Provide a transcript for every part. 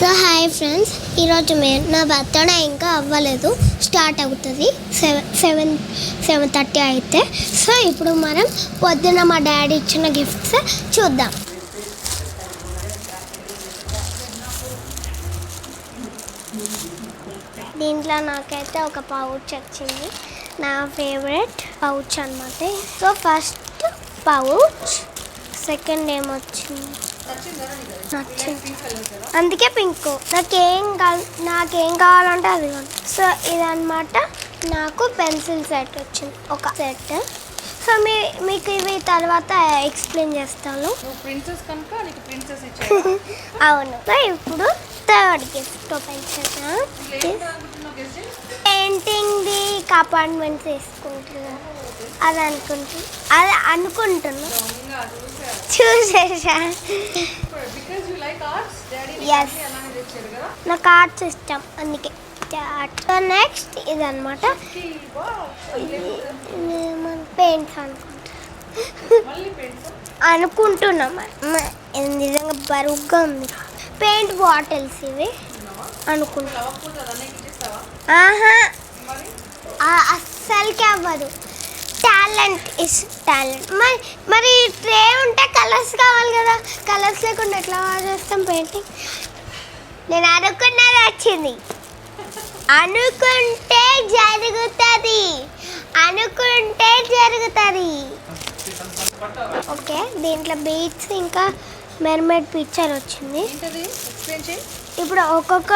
So hi friends, ఈరోజు నా birthday ఇంకా అవ్వలేదు, స్టార్ట్ అవుతుంది 7:30 అయితే. సో ఇప్పుడు మనం పొద్దున్న మా డాడీ ఇచ్చిన గిఫ్ట్స్ చూద్దాం. దీంట్లో నాకైతే ఒక పౌచ్ వచ్చింది, నా ఫేవరెట్ పౌచ్ అన్నమాట. సో ఫస్ట్ పౌచ్, సెకండ్ ఏమొచ్చింది నచ్చింది, అందుకే పింక్. నాకేం కావాలంటే అది. సో ఇదన్నమాట, నాకు పెన్సిల్ సెట్ వచ్చింది, ఒక సెట్. సో మీకు ఇవి తర్వాత ఎక్స్ప్లెయిన్ చేస్తాను. అవును. సో ఇప్పుడు థర్డ్ గిఫ్ట్ ఓపెన్ చేద్దాం. పెయింటింగ్ది అపార్ట్మెంట్స్ వేసుకుంటున్నాను, అది అనుకుంటున్నా చూసేసా. ఎస్, నాకు ఆర్ట్స్ ఇష్టం, అందుకే. సో నెక్స్ట్ ఇదన్నమాట, పెయింట్స్ అనుకుంటున్నాం. నిజంగా బరువుగా ఉంది. పెయింట్ బాటిల్స్ ఇవి అనుకుంటా. అస్సలకి అవ్వదు. Talent is talent. మరి ట్రే ఉంటే కలర్స్ కావాలి కదా, కలర్స్ లేకుండా ఎట్లా చేస్తాం పెయింటింగ్? నేను అనుకున్నది వచ్చింది. అనుకుంటే జరుగుతుంది. ఓకే, దీంట్లో బీట్స్ ఇంకా మెర్మైడ్ పిక్చర్ వచ్చింది. ఇప్పుడు ఒక్కొక్క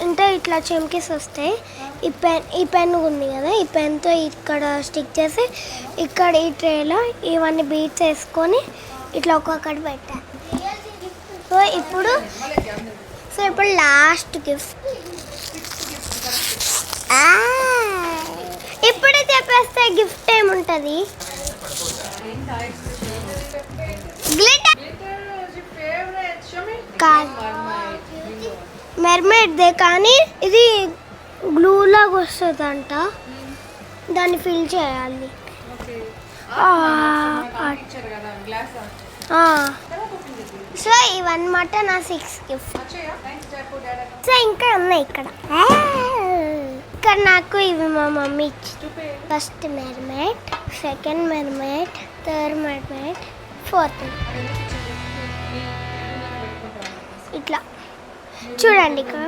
అంటే ఇట్లా చెమ్కీస్ వస్తాయి. ఈ పెన్ ఉంది కదా, ఈ పెన్తో ఇక్కడ స్టిక్ చేసి ఇక్కడ ఈ ట్రేలో ఇవన్నీ బీట్స్ వేసుకొని ఇట్లా ఒక్కొక్కటి పెట్టాను. సో ఇప్పుడు లాస్ట్ గిఫ్ట్. ఇప్పుడే చెప్పేస్తే గిఫ్ట్ ఏముంటుంది? మెర్మైడ్దే, కానీ ఇది గ్లూ లాగా వస్తుందంట, దాన్ని ఫిల్ చేయాలి. సో ఇవన్నమాట నా 6 గిఫ్ట్. సో ఇంకా ఉన్నాయి ఇక్కడ నాకు ఇవి మా మమ్మీ ఇచ్చింది. First mermaid, second mermaid, third mermaid, fourth. ఇట్లా చూడండి ఇక్కడ.